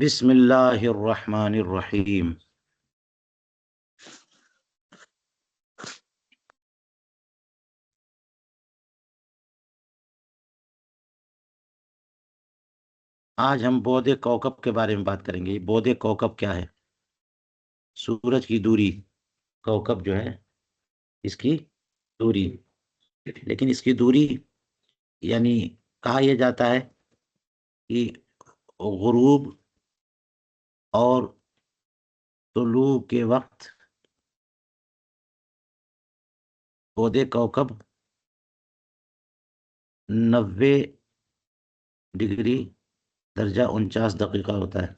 बिस्मिल्लाहिर्रहमानिर्रहीम। आज हम बोधे कौकब के बारे में बात करेंगे। बोधे कौकब क्या है? सूरज की दूरी। कौकब जो है इसकी दूरी। लेकिन इसकी दूरी यानी कहा यह जाता है कि गुरूब और तुलू के वक्त बोधे कौकब 90 डिग्री दर्जा 49 दकीका होता है।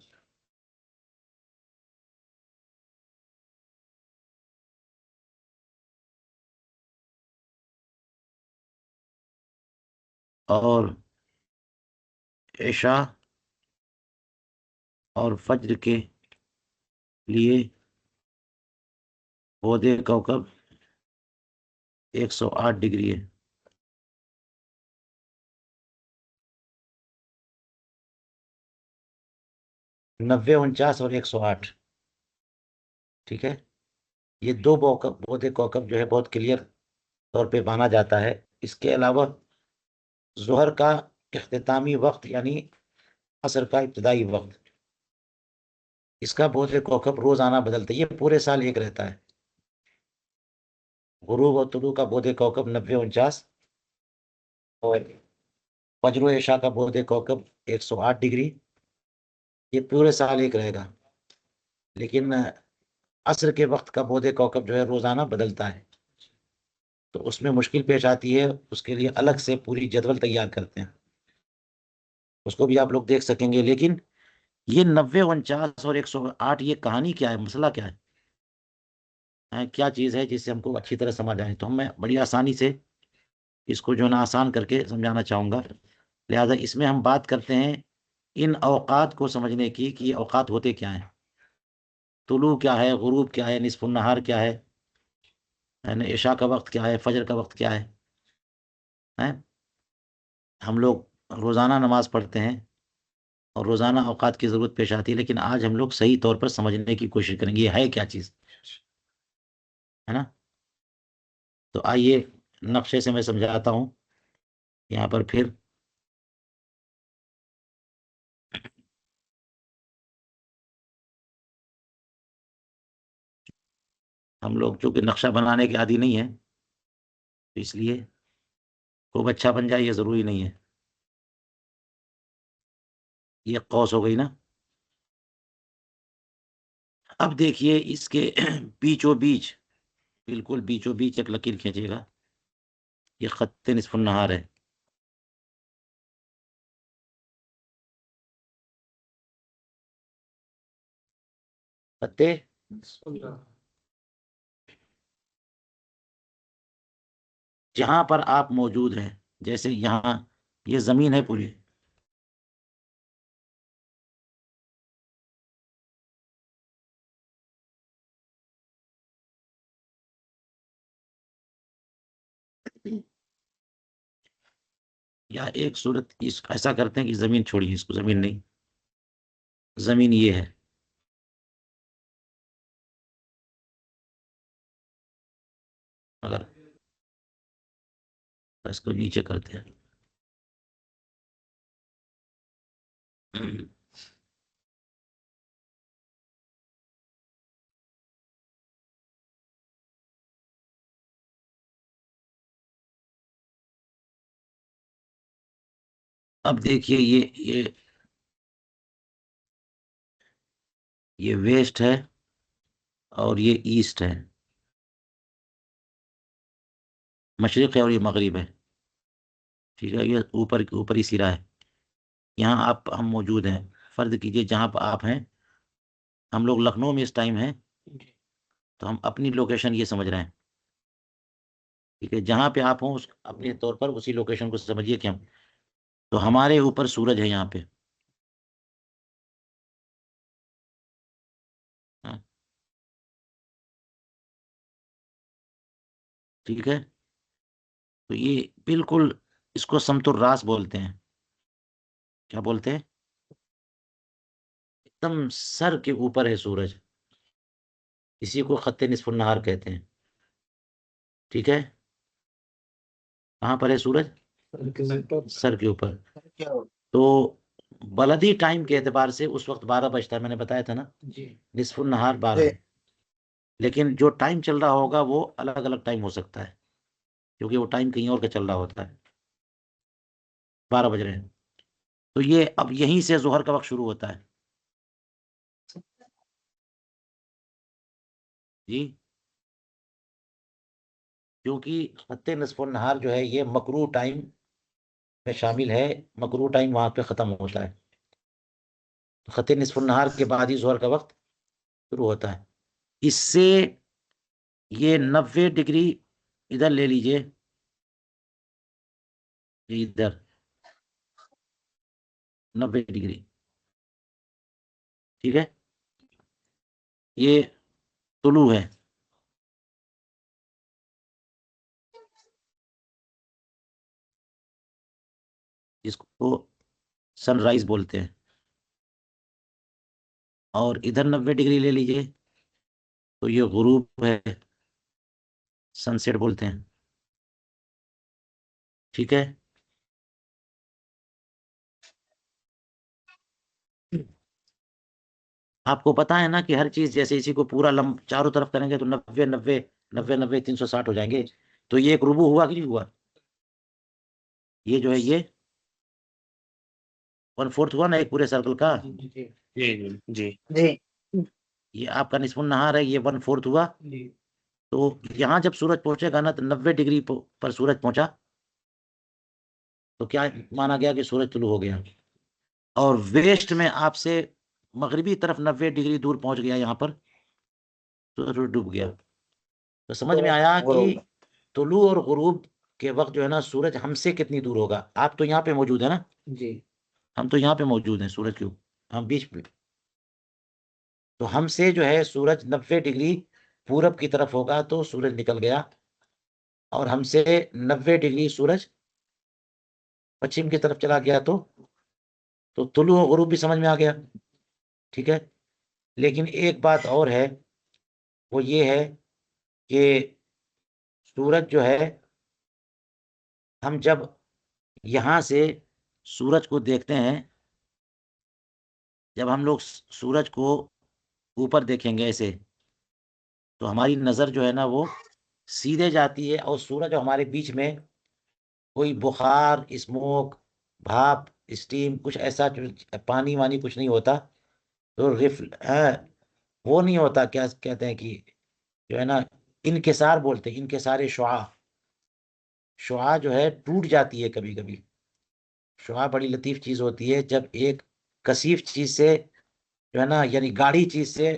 और इशा और फज्र के लिए बोधे कौकब 108 डिग्री है। नब्बे, 49 और 108। ठीक है। ये दो बोधे कौकब जो है बहुत क्लियर तौर पे माना जाता है। इसके अलावा जोहर का इख्तितामी वक्त यानी असर का इब्तदाई वक्त, इसका बोधे कौकब रोजाना बदलता है। ये पूरे साल एक रहता है। गुरूब और तुलू का बोधे कौकब 90, 49। और फज्र और इशा का बोधे कौकब 108 डिग्री। ये पूरे साल एक रहेगा। लेकिन असर के वक्त का बोधे कौकब जो है रोजाना बदलता है। तो उसमें मुश्किल पेश आती है। उसके लिए अलग से पूरी जदवल तैयार करते हैं। उसको भी आप लोग देख सकेंगे। लेकिन ये 90, 49 और 108, ये कहानी क्या है? मसला क्या है? क्या चीज़ है जिससे हमको अच्छी तरह समझ आए? तो मैं बड़ी आसानी से इसको जो है ना आसान करके समझाना चाहूंगा। लिहाजा इसमें हम बात करते हैं इन औकात को समझने की कि ये औकात होते क्या हैं। तुलू क्या है, गुरूब क्या है, निस्फुन नहार क्या है ना, इशा का वक्त क्या है, फजर का वक्त क्या है? हम लोग रोज़ाना नमाज पढ़ते हैं और रोज़ाना औकात की ज़रूरत पेश आती है। लेकिन आज हम लोग सही तौर पर समझने की कोशिश करेंगे ये है क्या चीज़, है ना। तो आइए नक्शे से मैं समझाता हूँ यहाँ पर। फिर हम लोग चूंकि नक्शा बनाने के आदी नहीं है, तो इसलिए खूब अच्छा बन जाए ये ज़रूरी नहीं है। ये कौस हो गई ना। अब देखिए इसके बीचों बीच, बिल्कुल बीचों बीच एक लकीर खींचिएगा। ये खत्ते निस्फुन नहार है। खत्ते जहां पर आप मौजूद हैं, जैसे यहाँ ये जमीन है पूरी। या एक सूरत इस ऐसा करते हैं कि जमीन छोड़िए, इसको जमीन नहीं, जमीन ये है। अगर इसको नीचे करते हैं, अब देखिए ये वेस्ट है और ये ईस्ट है। मशरिक है और ये मगरिब है। ठीक है। ये ऊपर ऊपर ही सिरा है। यहाँ आप हम मौजूद हैं। फर्ज कीजिए जहाँ पर आप हैं, हम लोग लखनऊ में इस टाइम हैं। तो हम अपनी लोकेशन ये समझ रहे हैं। ठीक है। जहाँ पे आप हो उस अपने तौर पर उसी लोकेशन को समझिए कि हम, तो हमारे ऊपर सूरज है यहाँ पे। हाँ, ठीक है। तो ये बिल्कुल, इसको समतुल रास बोलते हैं। क्या बोलते हैं? एकदम सर के ऊपर है सूरज, इसी को खत्ते निस्फुन नहार कहते हैं। ठीक है, कहाँ पर है सूरज? सर के ऊपर। तो बलदी टाइम के एतबार से उस वक्त 12 बजता है, मैंने बताया था ना, निस्फुन नहार 12 है। लेकिन जो टाइम चल रहा होगा वो अलग अलग टाइम हो सकता है, क्योंकि वो टाइम कहीं और का चल रहा होता है। 12 बज रहे हैं, तो ये अब यहीं से जोहर का वक्त शुरू होता है जी। क्योंकि खत्ते निस्फुन नहार जो है ये मकरू टाइम में शामिल है, मकरू टाइम वहां पे खत्म होता है। तो खत्ते निस्फुन नहार के बाद ही जोहर का वक्त शुरू होता है। इससे ये 90 डिग्री इधर ले लीजिए, इधर 90 डिग्री। ठीक है, ये तुलू है, जिसको सनराइज बोलते हैं। और इधर 90 डिग्री ले लीजिए, तो ये गुरूब है, सनसेट बोलते हैं। ठीक है, आपको पता है ना कि हर चीज जैसे इसी को पूरा लंब चारों तरफ करेंगे तो 90 90 90 90 360 हो जाएंगे। तो ये एक रुबू हुआ कि नहीं हुआ? ये जो है ये 1/4 हुआ ना एक पूरे सर्कल का। जी जी जी जी। ये आपका निस्फुन नहार है, ये 1/4 हुआ। तो यहाँ जब सूरज पहुंचेगा ना, तो 90 डिग्री पर सूरज पहुंचा, तो क्या माना गया कि सूरज तुलू हो गया। और वेस्ट में आपसे मगरिबी तरफ 90 डिग्री दूर पहुंच गया, यहाँ पर सूरज डूब गया। तो समझ में आया कि तुलू और गुरूब के वक्त जो है ना, सूरज हमसे कितनी दूर होगा। आप तो यहाँ पे मौजूद है ना जी। हम तो यहाँ पे मौजूद हैं सूरज के हम बीच पे। तो हमसे जो है सूरज 90 डिग्री पूरब की तरफ होगा तो सूरज निकल गया, और हमसे 90 डिग्री सूरज पश्चिम की तरफ चला गया तो तुलु और गुरूब भी समझ में आ गया। ठीक है, लेकिन एक बात और है, वो ये है कि सूरज जो है, हम जब यहाँ से सूरज को देखते हैं, जब हम लोग सूरज को ऊपर देखेंगे ऐसे, तो हमारी नजर जो है ना वो सीधे जाती है, और सूरज हमारे बीच में कोई बुखार, स्मोक, भाप, स्टीम, कुछ ऐसा पानी वानी कुछ नहीं होता। तो वो नहीं होता, क्या कहते हैं कि जो है ना, इनकिसार बोलते हैं, इनकिसार शुआ। शुआ जो है टूट जाती है कभी कभी। शुआ बड़ी लतीफ चीज होती है, जब एक कसीफ चीज से जो है ना, यानी गाढ़ी चीज से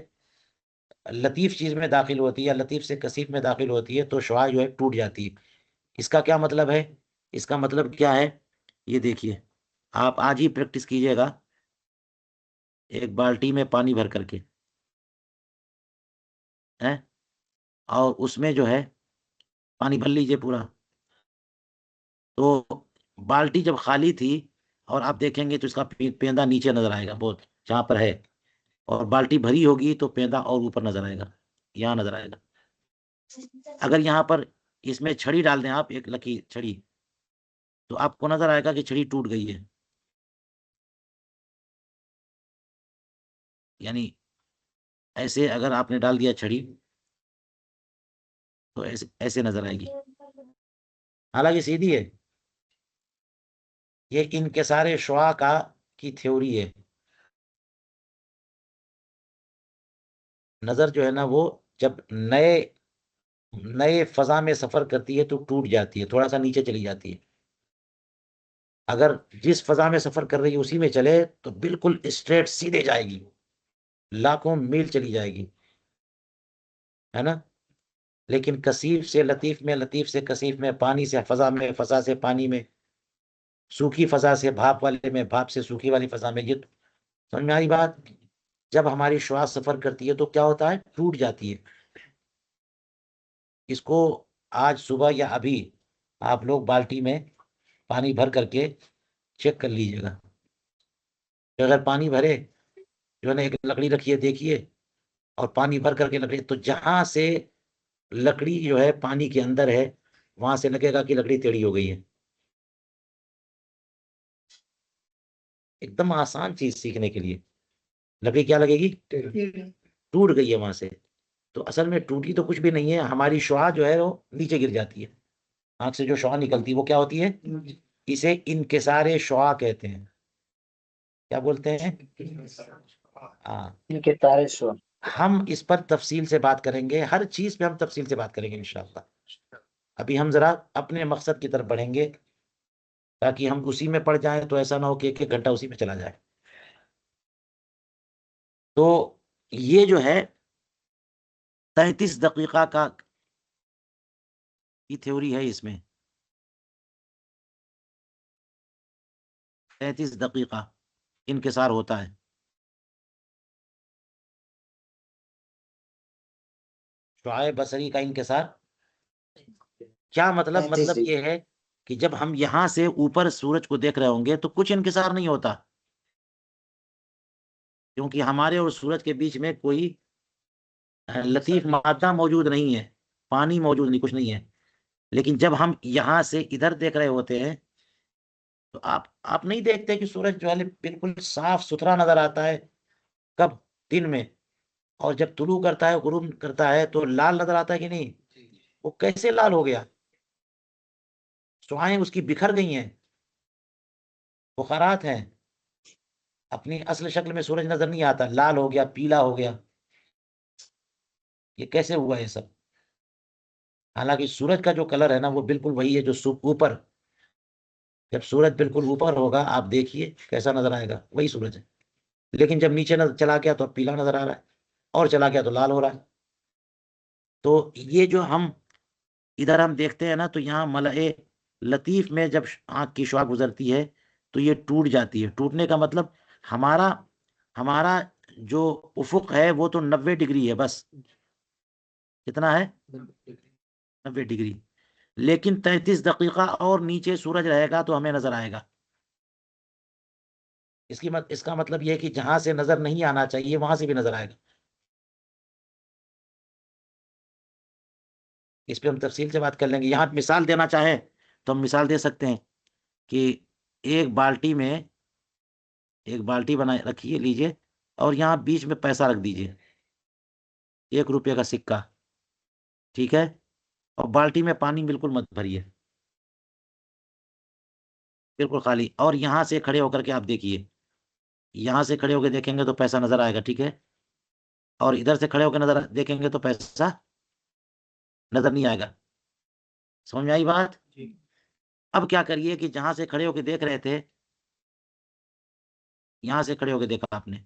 लतीफ चीज में दाखिल होती है, या लतीफ से कसीफ में दाखिल होती है, तो शुआ जो है टूट जाती है। इसका क्या मतलब है? इसका मतलब क्या है, ये देखिए, आप आज ही प्रैक्टिस कीजिएगा। एक बाल्टी में पानी भर करके है, और उसमें जो है पानी भर लीजिए पूरा। तो बाल्टी जब खाली थी, और आप देखेंगे तो इसका पेंदा नीचे नजर आएगा बहुत, जहां पर है। और बाल्टी भरी होगी तो पेंदा और ऊपर नजर आएगा, यहाँ नजर आएगा। अगर यहाँ पर इसमें छड़ी डाल दें आप, एक लकीर छड़ी, तो आपको नजर आएगा कि छड़ी टूट गई है। यानी ऐसे अगर आपने डाल दिया छड़ी, तो ऐसे ऐसे नजर आएगी, हालांकि सीधी है। ये इनके शुआ का की थ्योरी है। नजर जो है ना वो जब नए नए फजा में सफर करती है तो टूट जाती है, थोड़ा सा नीचे चली जाती है। अगर जिस फजा में सफर कर रही है उसी में चले तो बिल्कुल स्ट्रेट सीधे जाएगी, लाखों मील चली जाएगी, है ना। लेकिन कसीफ से लतीफ में, लतीफ से कसीफ में, पानी से फजा में, फजा से पानी में, सूखी फजा से भाप वाले में, भाप से सूखी वाली फजा में, ये समझ में आई बात? जब हमारी श्वास सफर करती है तो क्या होता है, टूट जाती है। इसको आज सुबह या अभी आप लोग बाल्टी में पानी भर करके चेक कर लीजिएगा। तो अगर पानी भरे जो है ना एक लकड़ी रखी है देखिए, और पानी भर करके लकड़ी, तो जहां से लकड़ी जो है पानी के अंदर है वहां से लगेगा कि लकड़ी टेढ़ी हो गई है। एकदम आसान चीज सीखने के लिए। लकड़ी क्या लगेगी? टूट गई है वहां से। तो असल में टूटी तो कुछ भी नहीं है, हमारी शुआ जो है वो नीचे गिर जाती है। आंख से जो शुआ निकलती है वो क्या होती है? इसे इनकिसारे शुआ कहते हैं। क्या बोलते हैं? हाँ। इनके तारे शो। हम इस पर तफसील से बात करेंगे, हर चीज पे हम तफसील से बात करेंगे इंशाअल्लाह। अभी हम जरा अपने मकसद की तरफ बढ़ेंगे, ताकि हम उसी में पड़ जाएं तो ऐसा ना हो कि एक एक घंटा उसी में चला जाए। तो ये जो है 33 दकीका का की थ्योरी है इसमें। 33 दकीका इनकिसार होता है। शुआए बसरी का इनकिसार क्या मतलब? 33 मतलब ये है कि जब हम यहां से ऊपर सूरज को देख रहे होंगे तो कुछ इनकिसार नहीं होता, क्योंकि हमारे और सूरज के बीच में कोई लतीफ मादा मौजूद नहीं है, पानी मौजूद नहीं, कुछ नहीं है। लेकिन जब हम यहां से इधर देख रहे होते हैं तो आप नहीं देखते कि सूरज जो है बिल्कुल साफ सुथरा नजर आता है। कब? दिन में। और जब तुलू करता है, गुरूब करता है, तो लाल नजर आता है कि नहीं? वो कैसे लाल हो गया? शुआएं उसकी बिखर गई हैं, बुखारात हैं। अपनी असल शक्ल में सूरज नजर नहीं आता, लाल हो गया, पीला हो गया। ये कैसे हुआ ये सब? हालांकि सूरज का जो कलर है ना वो बिल्कुल वही है जो ऊपर, जब सूरज बिल्कुल ऊपर होगा आप देखिए कैसा नजर आएगा, वही सूरज है। लेकिन जब नीचे नजर चला गया तो अब पीला नजर आ रहा है, और चला गया तो लाल हो रहा है। तो ये जो हम इधर हम देखते हैं ना, तो यहाँ मलए लतीफ में जब आंख की शुआ गुजरती है तो ये टूट जाती है। टूटने का मतलब हमारा हमारा जो उफुक है वो तो 90 डिग्री है बस। कितना है? 90 डिग्री। लेकिन 33 दकीका और नीचे सूरज रहेगा तो हमें नजर आएगा। इसका मतलब यह है कि जहां से नजर नहीं आना चाहिए वहां से भी नजर आएगा। इस पे हम तफसील से बात कर लेंगे। यहाँ मिसाल देना चाहें तो हम मिसाल दे सकते हैं कि एक बाल्टी में, एक बाल्टी बना रखिए, लीजिए, और यहाँ बीच में पैसा रख दीजिए, 1 रुपये का सिक्का। ठीक है? और बाल्टी में पानी बिल्कुल मत भरिए, बिल्कुल खाली। और यहाँ से खड़े होकर के आप देखिए, यहाँ से खड़े होकर देखेंगे तो पैसा नजर आएगा, ठीक है? और इधर से खड़े होकर नजर देखेंगे तो पैसा नजर नहीं आएगा। समझ में आई बात? अब क्या करिए कि जहां से खड़े होकर देख रहे थे, यहाँ से खड़े होकर देखा आपने,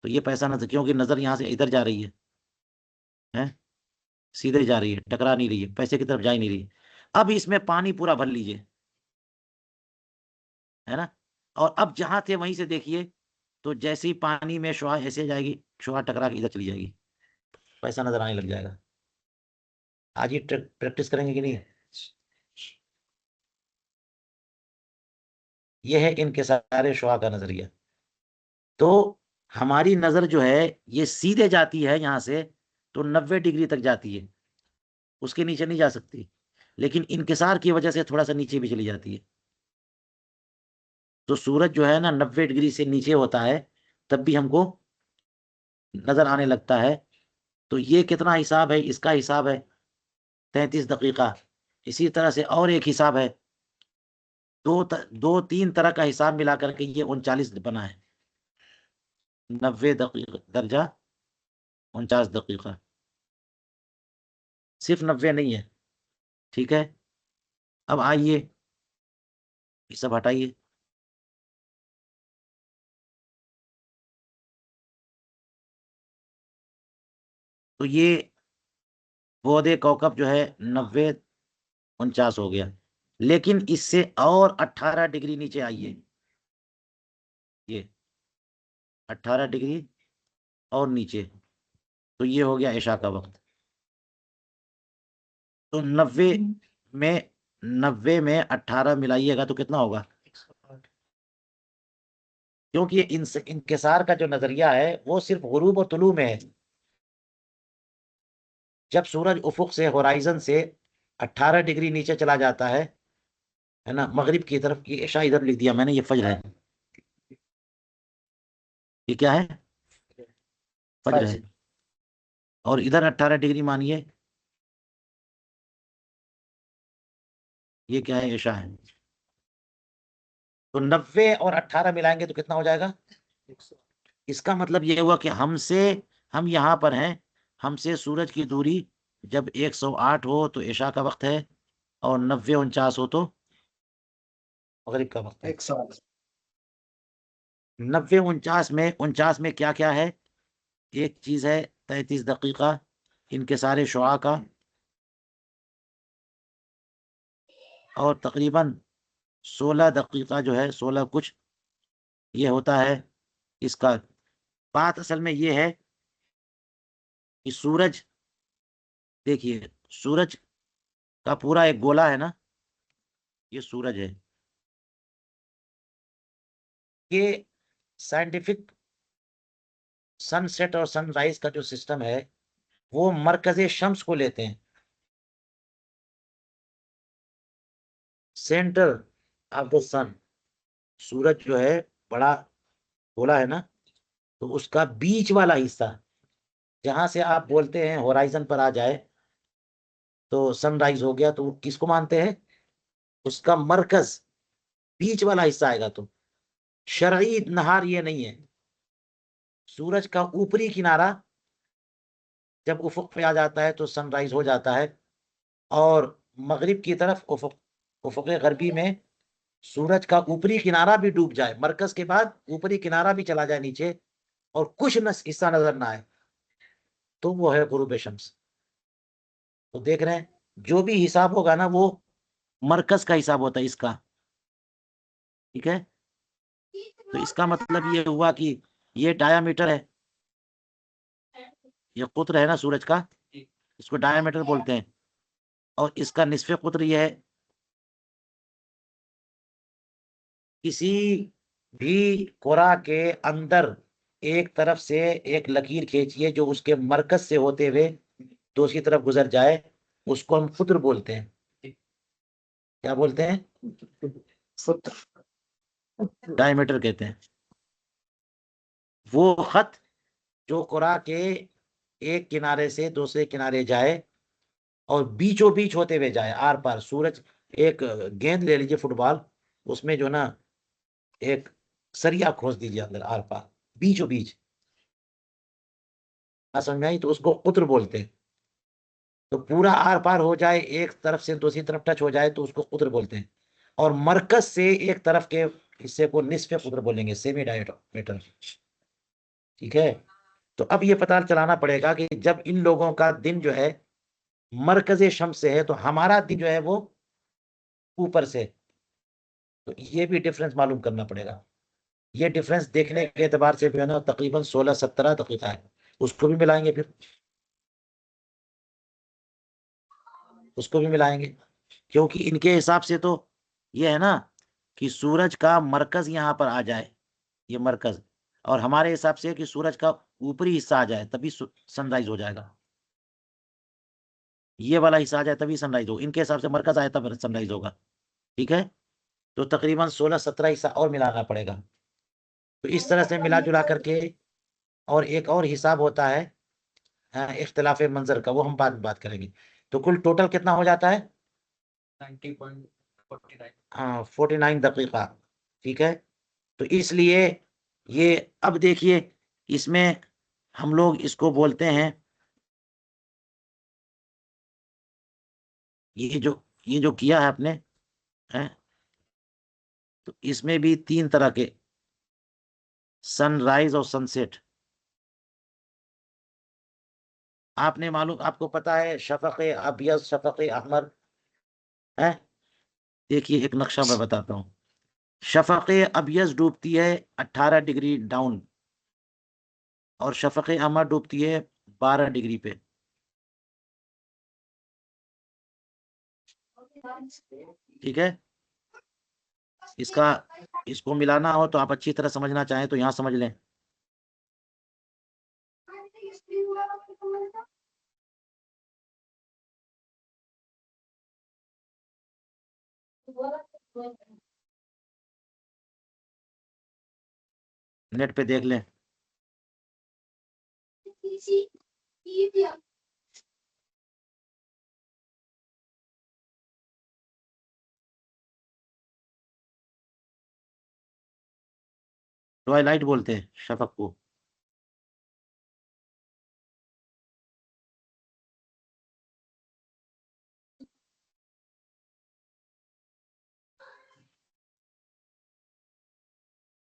तो ये पैसा नजर, क्योंकि नजर यहाँ से इधर जा रही है, सीधे जा रही है, टकरा नहीं रही है, पैसे की तरफ जा ही नहीं रही है। अब इसमें पानी पूरा भर लीजिए, है ना? और अब जहां थे वहीं से देखिए, तो जैसे ही पानी में शुआ ऐसे जाएगी, शुआ टकरा के इधर चली जाएगी, पैसा नजर आने लग जाएगा। आज ही प्रैक्टिस करेंगे कि नहीं? यह है इनके सारे शुआ का नजरिया। तो हमारी नजर जो है ये सीधे जाती है यहाँ से तो 90 डिग्री तक जाती है, उसके नीचे नहीं जा सकती। लेकिन इनकिसार की वजह से थोड़ा सा नीचे भी चली जाती है। तो सूरज जो है ना 90 डिग्री से नीचे होता है तब भी हमको नजर आने लगता है। तो ये कितना हिसाब है? इसका हिसाब है 33 दकीका। इसी तरह से और एक हिसाब है, दो तीन तरह का हिसाब मिला करके ये 39 बना है। 90 दर्जा 49 दकीका, सिर्फ 90 नहीं है। ठीक है? अब आइए, ये सब हटाइए। तो ये पौधे कौकब जो है 90 49 हो गया। लेकिन इससे और 18 डिग्री नीचे आइए, ये 18 डिग्री और नीचे, तो ये हो गया ईशा का वक्त। तो 90 में 18 मिलाइएगा तो कितना होगा? क्योंकि इंकिसार का जो नजरिया है वो सिर्फ गुरूब और तुलू में है। जब सूरज उफुक से, होराइजन से 18 डिग्री नीचे चला जाता है ना, मगरिब की तरफ। ये इशा इधर लिख दिया मैंने, ये फज्र है। ये क्या है? फज्र है। और इधर 18 डिग्री मानिए, ये क्या है? इशा है। तो 90 और 18 मिलाएंगे तो कितना हो जाएगा? इसका मतलब ये हुआ कि हम यहाँ पर हैं, हमसे सूरज की दूरी जब 108 हो तो इशा का वक्त है, और 90-49 हो तो मगरिब का वक्त है। 90-49 में क्या क्या है? एक चीज है 33 दकीका इनके सारे शुआ का, और तकरीबन 16 दकीका जो है, 16 कुछ ये होता है इसका। बात असल में ये है कि सूरज, देखिए सूरज का पूरा एक गोला है ना, ये सूरज है। ये साइंटिफिक सनसेट और सनराइज का जो सिस्टम है वो मरकजे शम्स को लेते हैं, सेंटर ऑफ द सन। सूरज जो है बड़ा गोला है ना, तो उसका बीच वाला हिस्सा जहां से आप बोलते हैं होराइजन पर आ जाए तो सनराइज हो गया, तो वो किसको मानते हैं? उसका मरकज, बीच वाला हिस्सा आएगा। तो शरई नहार ये नहीं है। सूरज का ऊपरी किनारा जब उफुक पे आ जाता है तो सनराइज हो जाता है, और मगरिब की तरफ उफुक, उफुक गरबी में सूरज का ऊपरी किनारा भी डूब जाए, मरकज के बाद ऊपरी किनारा भी चला जाए नीचे, और कुछ हिस्सा नजर ना आए, तो वो है गुरूब शम्स। तो देख रहे हैं, जो भी हिसाब होगा ना वो मरकज का हिसाब होता है इसका। ठीक है, तो इसका मतलब ये हुआ कि ये डायामीटर है, ये कुत्र है ना सूरज का, इसको डायामीटर बोलते हैं। और इसका निस्फे कुत्र ये है। किसी भी कुरा के अंदर एक तरफ से एक लकीर खींचिए जो उसके मरकज से होते हुए दूसरी तरफ गुजर जाए, उसको हम कुत्र बोलते हैं। क्या बोलते हैं? डायमीटर कहते हैं। वो खत जो कुरा के एक किनारे से दूसरे किनारे जाए और बीचों बीच होते हुए जाए, आर पार। सूरज, एक गेंद ले लीजिए फुटबॉल, उसमें जो ना एक सरिया खोस दीजिए अंदर, आर पार बीचों बीच, समझ में आई? तो उसको कुत्र बोलते हैं। तो पूरा आर पार हो जाए, एक तरफ से दूसरी तरफ टच हो जाए तो उसको कुत्र बोलते हैं। और मरकज से एक तरफ के हिस्से को निस्फे कुत्र बोलेंगे, सेमी डायमीटर। ठीक है, तो अब ये पता चलाना पड़ेगा कि जब इन लोगों का दिन जो है मरकजे शम्स से है, तो हमारा दिन जो है वो ऊपर से। तो ये भी डिफरेंस मालूम करना पड़ेगा। ये डिफरेंस देखने के एतबार से भी है ना तकरीबन 16-17 दकीका है। उसको भी मिलाएंगे, फिर उसको भी मिलाएंगे, क्योंकि इनके हिसाब से तो ये है ना कि सूरज का मरकज यहाँ पर आ जाए, ये मरकज। और हमारे हिसाब से कि सूरज का ऊपरी हिस्सा आ जाए तभी सनराइज हो जाएगा। ये वाला हिस्सा आ जाए तभी सनराइज हो, इनके हिसाब से मरकज आए तब सनराइज होगा। ठीक है, तो तकरीबन 16-17 हिस्सा और मिलाना पड़ेगा। तो इस तरह से मिला जुला करके, और एक और हिसाब होता है इख्तिलाफ मंजर का, वो हम बाद में बात करेंगे। तो कुल टोटल कितना हो जाता है? 90.49। हाँ, 49 दकीका। ठीक है, तो इसलिए ये, अब देखिए इसमें हम लोग इसको बोलते हैं, ये जो किया है आपने, है, तो इसमें भी 3 तरह के, सनराइज और सनसेट। आपने मालूम, आपको पता है शफक अबियज, शफक अहमर है? देखिए एक नक्शा मैं बताता हूँ। शफक अबियज डूबती है 18 डिग्री डाउन, और शफक अहमर डूबती है 12 डिग्री पे। ठीक है, इसका इसको मिलाना हो तो आप अच्छी तरह समझना चाहें तो यहाँ समझ लें। नेट पे देख लें। ट्वाइलाइट बोलते हैं शफक को।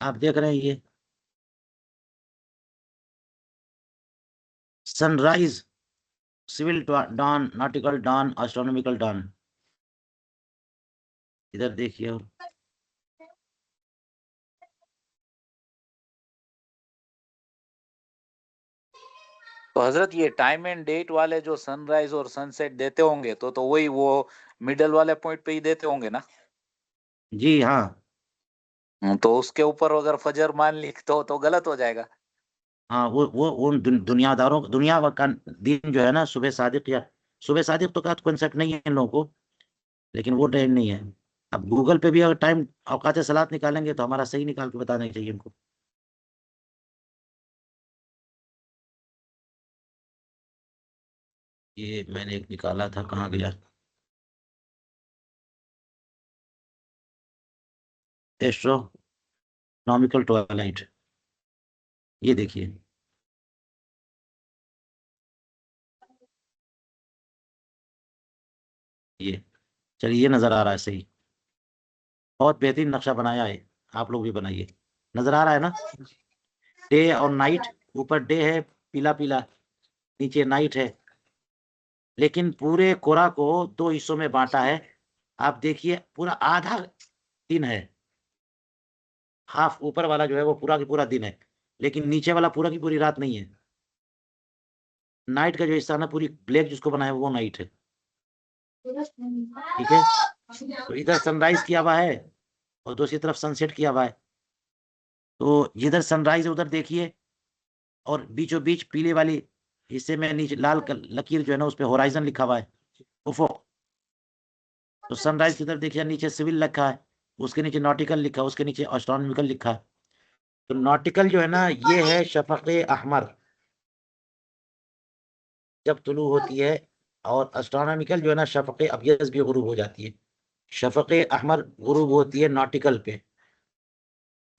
आप देख रहे हैं ये sunrise, civil dawn, nautical dawn, astronomical dawn. इधर देखिए। और तो हजरत ये टाइम एंड डेट वाले जो सनराइज और सनसेट देते होंगे तो वही वो मिडल वाले पॉइंट पे ही देते होंगे ना। जी हाँ। तो उसके ऊपर अगर फजर मान लिख तो गलत हो जाएगा। हाँ, वो उन दुनियादारों, दुनिया का दिन जो है ना, सुबह सादिक या सुबह सादिक तो का कॉन्सेप्ट नहीं है इन लोगों को, लेकिन वो टाइम नहीं है। अब गूगल पे भी अगर टाइम औकात सलात निकालेंगे तो हमारा सही निकाल के बताना चाहिए इनको। ये मैंने एक निकाला था, कहाँ गया? एस्ट्रोनॉमिकल ट्वाइलाइट, ये देखिए। ये चलिए, ये नजर आ रहा है सही। बहुत बेहतरीन नक्शा बनाया है, आप लोग भी बनाइए। नजर आ रहा है ना? डे और नाइट, ऊपर डे है पीला पीला, नीचे नाइट है। लेकिन पूरे कोरा को दो हिस्सों में बांटा है। आप देखिए, पूरा आधा दिन है। हाफ ऊपर वाला जो है वो पूरा की पूरा दिन है, लेकिन नीचे वाला पूरा की पूरी रात नहीं है। नाइट का जो हिस्सा ना, पूरी ब्लैक जिसको बनाया वो नाइट है। ठीक है। तो इधर सनराइज किया हुआ है और दूसरी तरफ सनसेट किया हुआ है। तो जिधर सनराइज है उधर देखिए, और बीचों बीच पीले वाली हिस्से में नीचे लाल लकीर जो है ना, उस पे होराइजन लिखा हुआ है, उफक। तो सनराइज की तरफ देखिए, नीचे सिविल लिखा है, उसके नीचे नॉटिकल लिखा है, उसके नीचे एस्ट्रोनॉमिकल लिखा है। तो नॉटिकल जो है ना, ये है शफक अहमर जब तुलू होती है, और एस्ट्रोनॉमिकल जो है ना, शफक अबियज भी गुरूब हो जाती है। शफक अहमर गुरूब होती है नॉटिकल पे,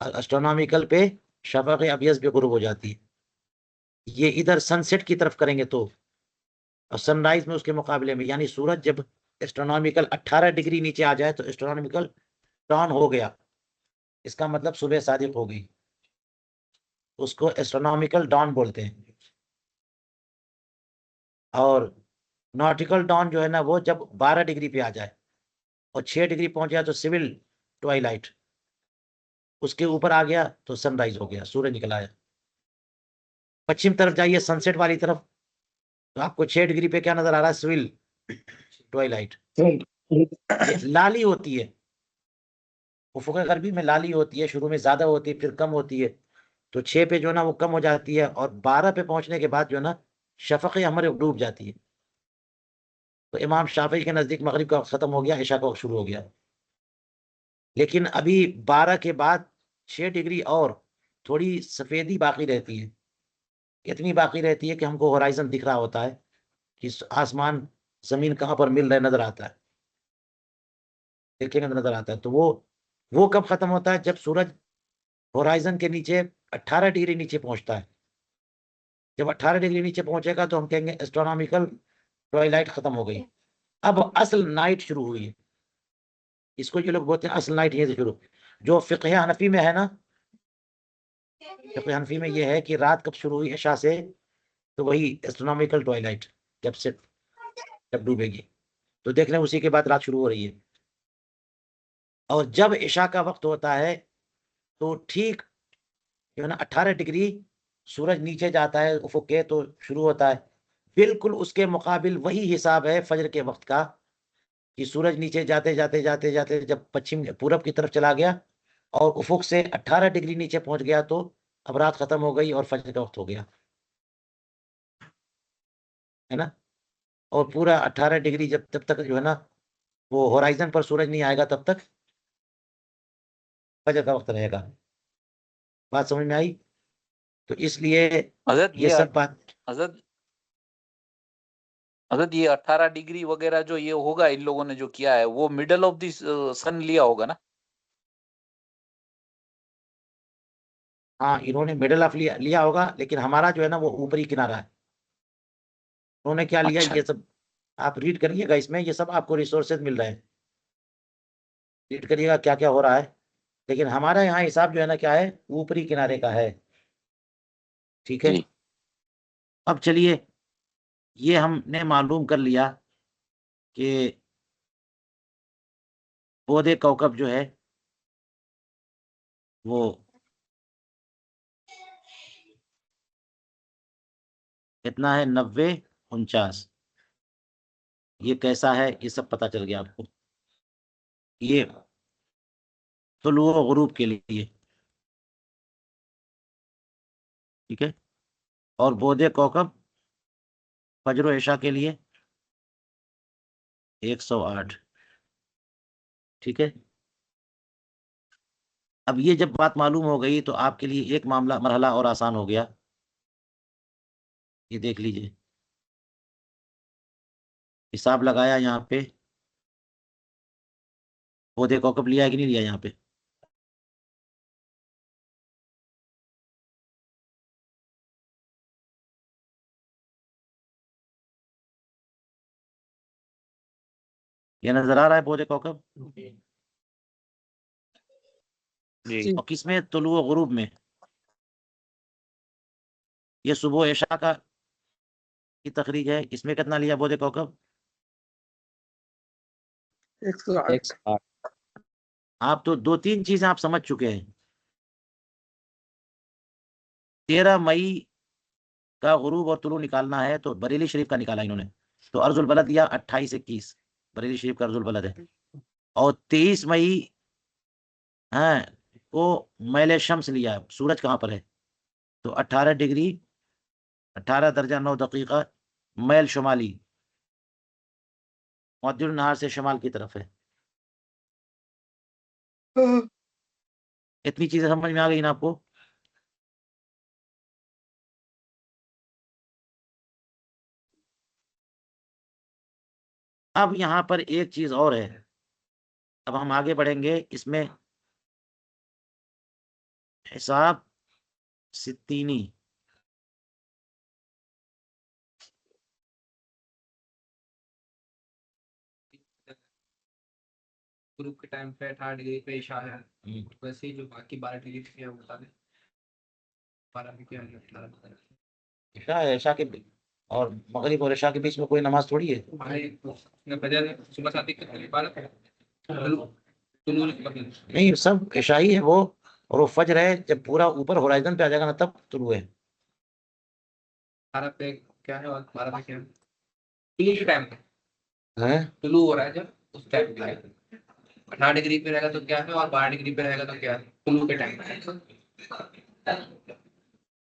एस्ट्रोनॉमिकल पे शफक अबियज भी गुरूब हो जाती है। ये इधर सनसेट की तरफ करेंगे तो, और सनराइज में उसके मुकाबले में, यानी सूरज जब एस्ट्रोनॉमिकल 18 डिग्री नीचे आ जाए तो एस्ट्रोनॉमिकल डॉन हो गया, इसका मतलब सुबह सादिक हो गई, उसको एस्ट्रोनॉमिकल डॉन बोलते हैं। और नॉटिकल डॉन जो है ना, वो जब 12 डिग्री पे आ जाए और 6 डिग्री पहुंच जाए तो सिविल ट्वाइलाइट, उसके ऊपर आ गया तो सनराइज हो गया, सूरज निकल आया। पश्चिम तरफ जाइए सनसेट वाली तरफ, तो आपको 6 डिग्री पे क्या नजर आ रहा है? Civil twilight. ये लाली होती है, उफुक गर्मी में लाली होती है, शुरू में ज्यादा होती है फिर कम होती है। तो 6 पे जो है ना वो कम हो जाती है, और 12 पे पहुंचने के बाद जो है ना, शफक हमारे डूब जाती है। तो इमाम शाफी के नजदीक मगरिब का वक्त खत्म हो गया, इशा का वक्त शुरू हो गया। लेकिन अभी 12 के बाद 6 डिग्री और थोड़ी सफेदी बाकी रहती है। इतनी बाकी रहती है कि हमको होराइजन दिख रहा होता है कि आसमान जमीन कहाँ पर मिल रहा है, नजर आता है, देखेंगे तो नजर आता है। तो वो कब खत्म होता है? जब सूरज होराइजन के नीचे 18 डिग्री नीचे पहुंचता है। जब 18 डिग्री नीचे पहुंचेगा तो हम कहेंगे एस्ट्रोनॉमिकल ट्वाइलाइट खत्म हो गई, अब असल नाइट शुरू हुई है। इसको ये लोग बोलते हैं असल नाइट, यहीं से शुरू। जो फिqh हनफी में है ना, फिqh हनफी में ये है कि रात कब शुरू हुई इशा से, तो वही एस्ट्रोनॉमिकल ट्वाइलाइट जब से, जब डूबेगी तो देख लें उसी के बाद रात शुरू हो रही है। और जब इशा का वक्त होता है तो ठीक जो है ना, 18 डिग्री सूरज नीचे जाता है उफुक के, तो शुरू होता है। बिल्कुल उसके मुकाबिल वही हिसाब है फजर के वक्त का, कि सूरज नीचे जाते जाते जाते जाते जब पश्चिम पूरब की तरफ चला गया और उफुक से 18 डिग्री नीचे पहुंच गया तो अब रात खत्म हो गई और फजर का वक्त हो गया, है ना। और पूरा 18 डिग्री जब तब तक जो है ना वो होराइजन पर सूरज नहीं आएगा तब तक फजर का वक्त रहेगा। बात समझ में आई? तो इसलिए हजरत ये सब बात हजरत हजरत ये 18 डिग्री वगैरह जो ये होगा इन लोगों ने जो किया है वो मिडल ऑफ दिस सन लिया होगा ना। हाँ, इन्होंने मिडल ऑफ लिया होगा, लेकिन हमारा जो है ना वो ऊपरी किनारा है। उन्होंने क्या लिया अच्छा ये सब आप रीड करिएगा, इसमें ये सब आपको रिसोर्सेज मिल रहे हैं, रीड करिएगा क्या क्या हो रहा है। लेकिन हमारा यहाँ हिसाब जो है ना क्या है, ऊपरी किनारे का है, ठीक है। जी अब चलिए, ये हमने मालूम कर लिया कि पौधे कौकब जो है वो कितना है, 90 49, ये कैसा है ये सब पता चल गया आपको। ये तुलू व गुरूब के लिए, ठीक है। और बोधे कौकब फजर व इशा के लिए 108, ठीक है। अब ये जब बात मालूम हो गई तो आपके लिए एक मामला मरहला और आसान हो गया। ये देख लीजिए, हिसाब लगाया यहाँ पे, पौधे कौकब लिया है कि नहीं लिया यहाँ पे। ये नजर आ रहा है पौधे कौकब, जी और किसमें, तुलू व गुरूब में। ये सुबह इशा का की तखरीज है, इसमें कितना लिया पौधे कौकब, 108। आप तो 2 3 चीजें आप समझ चुके हैं। 13 मई का गुरूब और तुलू निकालना है तो बरेली शरीफ का निकाला इन्होंने, तो अर्जुल बलद दिया 28 21, बरेली शरीफ का अर्जुल बलद है। और 23 मई है को मैल शम्स लिया, सूरज कहाँ पर है, तो 18 डिग्री 18 दर्जा 9 दकीका मैल शुमाली, मौजुल नहार से शमाल की तरफ है। इतनी चीजें समझ में आ गई ना आपको। अब यहाँ पर एक चीज और है, अब हम आगे बढ़ेंगे इसमें, हिसाब सित्तीनी। ग्रुप के टाइम पे 18 डिग्री पे इशा है, वैसे ही जो बाकी 12 डिग्री पे हम बता दें 12 में क्या है 18 इशा है, इशा के और मगरिब और इशा के बीच में कोई नमाज थोड़ी है। भाई फजर सुबह 7 की 12 तुलू नहीं, सब इशा ही है वो, और वो फजर है जब पूरा ऊपर होराइजन पे आ जाएगा ना तब तुलू है। 18 पे क्या है और 12 पे क्या है, ये जो टाइम हैं? तुलू हो रहा है जब उस टाइम पे 18 डिग्री पे रहेगा तो क्या है और 12 डिग्री पे रहेगा तो क्या है, तुलू के टाइम पे।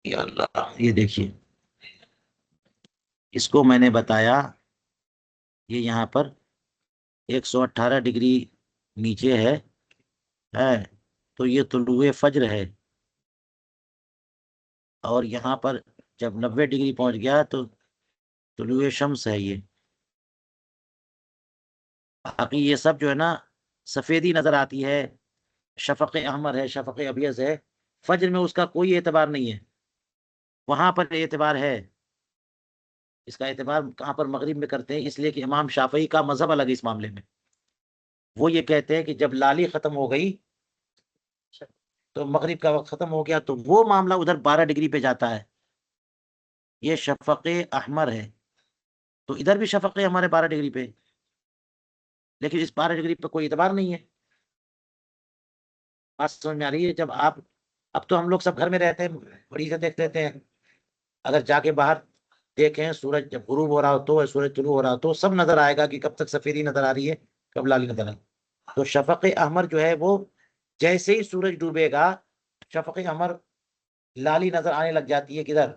या अल्लाह, ये देखिए, इसको मैंने बताया, ये यहाँ पर 118 डिग्री नीचे है तो ये तुलुए फज्र है। और यहाँ पर जब 90 डिग्री पहुंच गया तो तुलुए शम्स है ये। बाकी ये सब जो है ना सफेदी नजर आती है, शफक अहमर है, शफक अबियज है, फज्र में उसका कोई एतबार नहीं है, वहां पर एतबार है। इसका एतबार कहाँ पर, मगरिब में करते हैं, इसलिए कि इमाम शाफई का मजहब अलग है इस मामले में। वो ये कहते हैं कि जब लाली खत्म हो गई तो मगरिब का वक्त खत्म हो गया, तो वो मामला उधर 12 डिग्री पे जाता है, ये शफक अहमर है। तो इधर भी शफक अहमर है 12 डिग्री पे, लेकिन इस 12 डिग्री पे कोई एतबार नहीं है। बात समझ में आ रही है? जब आप, अब तो हम लोग सब घर में रहते हैं, बड़ी से देख लेते हैं, अगर जाके बाहर देखें सूरज जब गुरूब हो रहा हो तो, सूरज तुलू हो रहा हो तो, सब नजर आएगा कि कब तक सफेदी नजर आ रही है, कब लाली नजर आ रही है। तो शफक अहमर जो है वो जैसे ही सूरज डूबेगा शफक़ अमर लाली नजर आने लग जाती है, किधर,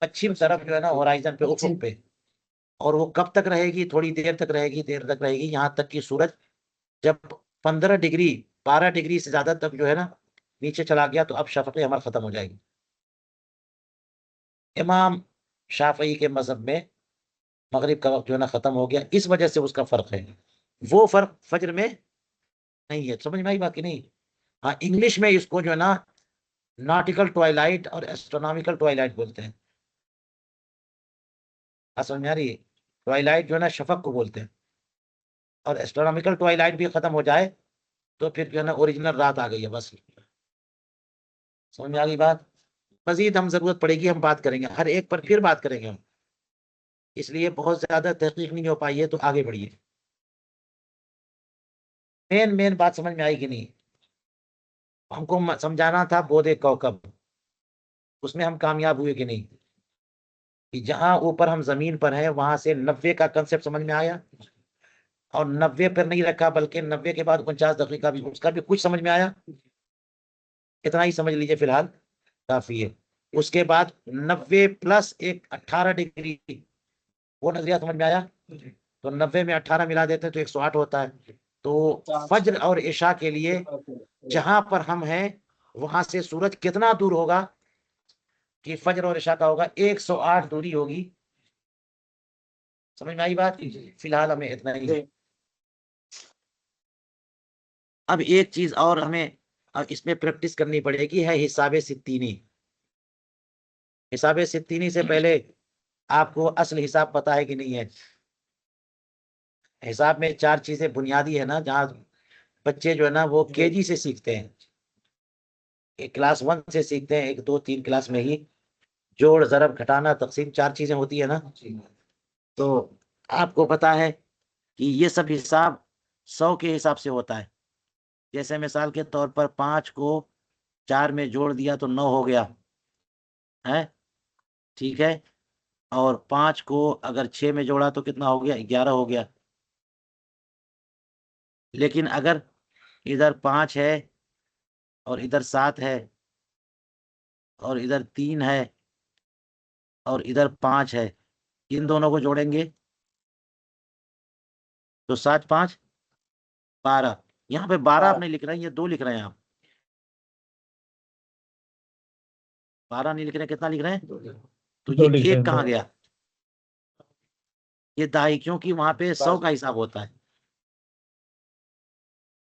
पश्चिम तरफ जो है ना, होराइजन पे, उफुक पे। और वो कब तक रहेगी? थोड़ी देर तक रहेगी, देर तक रहेगी, यहाँ तक कि सूरज जब 15 डिग्री 12 डिग्री से ज्यादा तक जो है ना नीचे चला गया तो अब शफक़ अमर खत्म हो जाएगी। इमाम शाफई के मजहब में मगरिब का वक्त जो है ना खत्म हो गया, इस वजह से उसका फर्क है। वो फर्क फजर में नहीं है। समझ में आई बात की नहीं? हाँ, इंग्लिश में इसको जो है ना नॉटिकल ट्वाइलाइट और एस्ट्रोनॉमिकल ट्वाइलाइट बोलते हैं। समझ में आ रही है? ट्वाइलाइट जो है ना शफक को बोलते हैं, और एस्ट्रोनॉमिकल ट्वाइलाइट भी खत्म हो जाए तो फिर जो है ना ओरिजिनल रात आ गई है, बस। समझ में आ गई बात? मजीद हम जरूरत पड़ेगी हम बात करेंगे, हर एक पर फिर बात करेंगे हम, इसलिए बहुत ज्यादा तहकीक नहीं हो पाई है, तो आगे बढ़िए। मेन बात समझ में आई कि नहीं? हमको समझाना था बोधे कौकब, उसमें हम कामयाब हुए कि नहीं? कि जहां ऊपर हम जमीन पर हैं वहां से 90 का कंसेप्ट समझ में आया, और 90 पर नहीं रखा बल्कि 90 के बाद 49 का भी, उसका भी कुछ समझ में आया। इतना ही समझ लीजिए फिलहाल, काफी है। उसके बाद 90 प्लस एक 18 डिग्री, वो नजरिया समझ में आया। तो 90 में 18 मिला देते हैं तो 108 होता है। तो फज्र और इशा के लिए जहां पर हम हैं वहां से सूरज कितना दूर होगा कि फज्र और इशा का होगा 108 दूरी होगी। समझ में आई बात? फिलहाल हमें इतना ही। अब एक चीज और हमें अब इसमें प्रैक्टिस करनी पड़ेगी, है हिसाबे सित्तीनी। हिसाबे सित्तीनी से पहले आपको असल हिसाब पता है कि नहीं है? हिसाब में 4 चीजें बुनियादी है ना, जहाँ बच्चे जो है ना वो केजी से सीखते हैं, एक क्लास 1 से सीखते हैं, 1 2 3 क्लास में ही जोड़ जरब घटाना तकसीम 4 चीजें होती है ना। तो आपको पता है कि ये सब हिसाब 100 के हिसाब से होता है। जैसे मिसाल के तौर पर 5 को 4 में जोड़ दिया तो 9 हो गया है, ठीक है। और 5 को अगर 6 में जोड़ा तो कितना हो गया? 11 हो गया। लेकिन अगर इधर 5 है और इधर 7 है और इधर 3 है और इधर 5 है, इन दोनों को जोड़ेंगे तो 7 5 12। यहाँ पे 12 आप नहीं लिख रहे हैं, ये 2 लिख रहे हैं आप। 12 नहीं लिख रहे हैं, कितना लिख रहे हैं? तो ये एक कहाँ गया? ये दाई, क्योंकि वहां पे 100 का हिसाब होता है।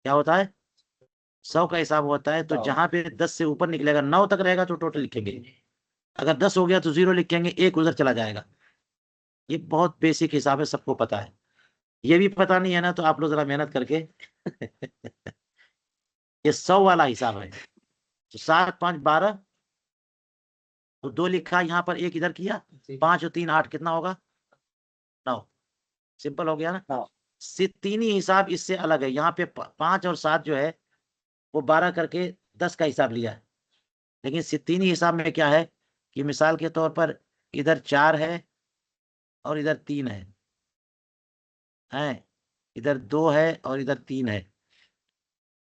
क्या होता है? 100 का हिसाब होता है। तो जहां पे 10 से ऊपर निकलेगा 9 तक रहेगा तो टोटल लिखेंगे। अगर 10 हो गया तो 0 लिखेंगे, 1 उधर चला जाएगा। ये बहुत बेसिक हिसाब है, सबको पता है। ये भी पता नहीं है ना, तो आप लोग जरा मेहनत करके ये 100 वाला हिसाब है। तो 7 5 12, तो 2 लिखा यहाँ पर, 1 इधर किया, 5 और 3 8, कितना होगा? 9। सिंपल हो गया ना। सित्तीनी हिसाब इससे अलग है। यहाँ पे 5 और 7 जो है वो 12 करके 10 का हिसाब लिया है। लेकिन सित्तीनी हिसाब में क्या है कि मिसाल के तौर पर इधर 4 है और इधर 3 है, इधर 2 है और इधर 3 है,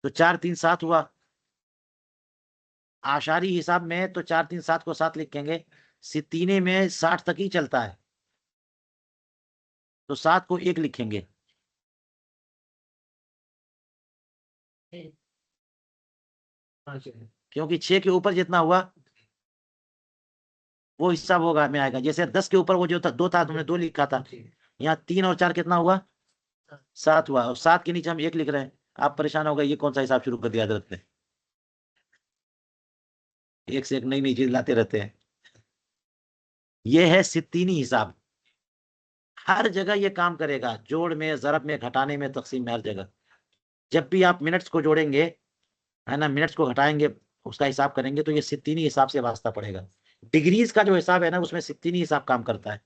तो 4 3 7 हुआ। आशारी हिसाब में तो 4 3 7 को 7 लिखेंगे। सित्तीने में 60 तक ही चलता है, तो 7 को 1 लिखेंगे। क्योंकि 6 के ऊपर जितना हुआ वो हिसाब होगा में आएगा। जैसे 10 के ऊपर वो जो था 2 था, तुमने 2 लिखा था। यहाँ 3 और 4 कितना हुआ? 7 हुआ। और 7 के नीचे हम 1 लिख रहे हैं। आप परेशान हो गए, ये कौन सा हिसाब शुरू कर दिया हजरत ने? एक से एक नई नई चीज लाते रहते हैं। ये है सित्तीनी हिसाब। हर जगह ये काम करेगा, जोड़ में, जरब में, घटाने में, तकसीम में, हर जगह। जब भी आप मिनट्स को जोड़ेंगे, है ना, मिनट्स को घटाएंगे, उसका हिसाब करेंगे, तो ये सित्तीनी हिसाब से वास्ता पड़ेगा। डिग्रीज का जो हिसाब है ना, उसमें सित्तीनी हिसाब काम करता है।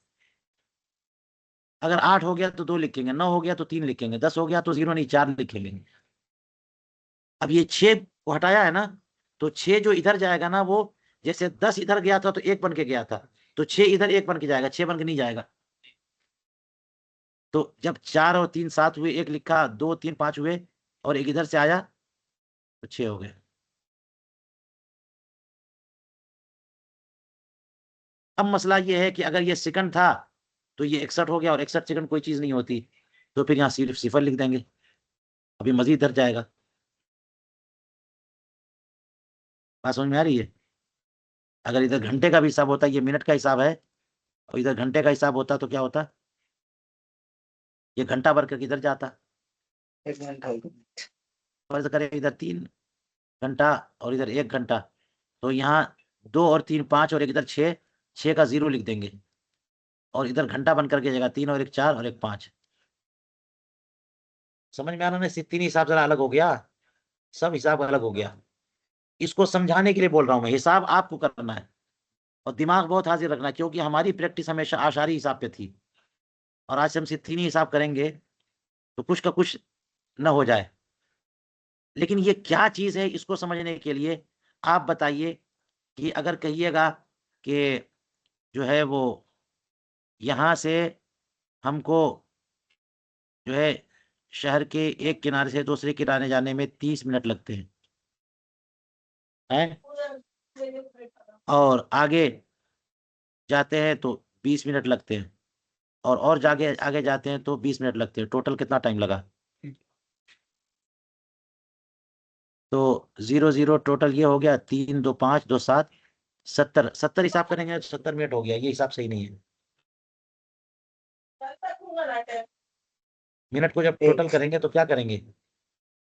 अगर 8 हो गया तो 2 लिखेंगे, 9 हो गया तो 3 लिखेंगे, 10 हो गया तो 0 नहीं 4 लिखेंगे। अब ये 6 को हटाया है ना, तो 6 जो इधर जाएगा ना, वो जैसे 10 इधर गया था तो 1 बन के गया था, तो 6 इधर 1 बन के जाएगा, 6 बन के नहीं जाएगा। तो जब 4 और 3 7 हुए, 1 लिखा, 2 3 5 हुए और 1 इधर से आया, तो 6 हो गए। अब मसला ये है कि अगर ये सेकंड था तो ये 61 हो गया, और 61 सेकंड कोई चीज नहीं होती, तो फिर यहाँ सिर्फ सिफर लिख देंगे, अभी मजीद डर जाएगा। बात समझ में आ रही है? अगर इधर घंटे का भी हिसाब होता, ये मिनट का हिसाब है, और इधर घंटे का हिसाब होता तो क्या होता, ये घंटा भर करके इधर जाता, 1 घंटा फर्ज करें इधर 3 घंटा और इधर 1 घंटा, तो यहाँ 2 और 3 5 और एक इधर 6, 6 का 0 लिख देंगे, और इधर घंटा बन करके जाएगा 3 और 1 4 और 1 5। समझ में आ रहा है? तीन हिसाब जरा अलग हो गया, सब हिसाब अलग हो गया। इसको समझाने के लिए बोल रहा हूं मैं, हिसाब आपको करना है और दिमाग बहुत हाजिर रखना है, क्योंकि हमारी प्रैक्टिस हमेशा आशारी हिसाब पे थी, और आज से हम तीन ही हिसाब करेंगे तो कुछ का कुछ न हो जाए। लेकिन ये क्या चीज है, इसको समझने के लिए आप बताइए कि अगर कहिएगा कि जो है वो यहाँ से हमको जो है शहर के एक किनारे से दूसरे किनारे जाने में 30 मिनट लगते हैं, और आगे जाते हैं तो 20 मिनट लगते हैं, और जागे आगे जाते हैं तो 20 मिनट लगते हैं। टोटल कितना टाइम लगा? तो 0 0 टोटल ये हो गया 3 2 5 2 7 70 70 हिसाब करेंगे तो 70 मिनट हो गया। ये हिसाब सही नहीं है। मिनट को जब टोटल करेंगे तो क्या करेंगे?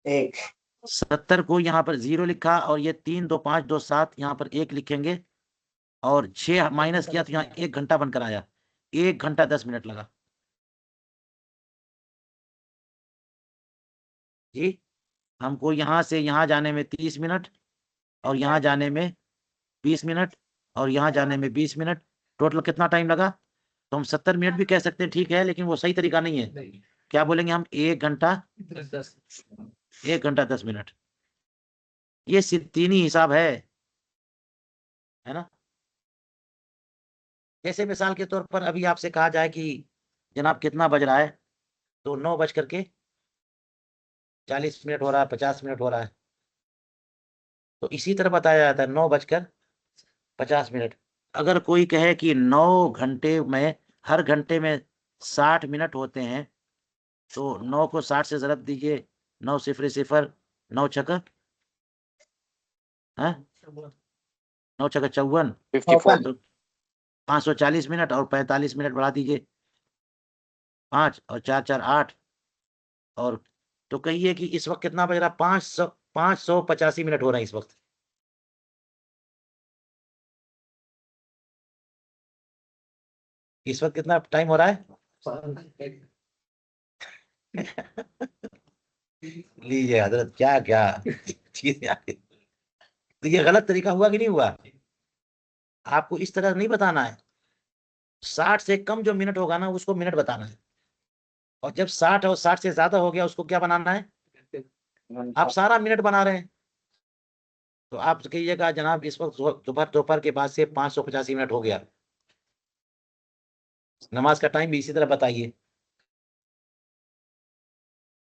1 70 को यहाँ पर 0 लिखा, और ये 3 2 5 2 7 यहाँ पर 1 लिखेंगे, और 6 माइनस किया तो यहाँ 1 घंटा बनकर आया। 1 घंटा 10 मिनट लगा जी। हमको यहाँ से यहाँ जाने में 30 मिनट, और यहाँ जाने में 20 मिनट, और यहाँ जाने में 20 मिनट। टोटल कितना टाइम लगा? तो हम 70 मिनट भी कह सकते हैं, ठीक है, लेकिन वो सही तरीका नहीं है। क्या बोलेंगे हम? 1 घंटा 1 घंटा 10 मिनट। ये सित्तीनी हिसाब है ना। जैसे मिसाल के तौर पर अभी आपसे कहा जाए कि जनाब कितना बज रहा है, तो 9:40 हो रहा है, 50 मिनट हो रहा है, तो इसी तरह बताया जाता है 9:50। अगर कोई कहे कि 9 घंटे में हर घंटे में 60 मिनट होते हैं, तो 9 को 60 से ज़रब दीजिए, 9 0 0 9 छक्का, है 9 छक्का 54, 54 तो 540 मिनट, और 45 मिनट बढ़ा दीजिए, 5 और 4 4 8, और तो कहिए कि इस वक्त कितना बज रहा? 585 मिनट हो रहे हैं इस वक्त। इस वक्त कितना टाइम हो रहा है? लीजिए हजरत, क्या क्या चीज। तो ये गलत तरीका हुआ कि नहीं हुआ? आपको इस तरह नहीं बताना है। 60 से कम जो मिनट होगा ना, उसको मिनट बताना है, और जब 60 और 60 से ज्यादा हो गया, उसको क्या बनाना है? आप सारा मिनट बना रहे हैं। तो आप कहिएगा जनाब इस वक्त दोपहर के बाद से 585 मिनट हो गया। नमाज का टाइम भी इसी तरह बताइए।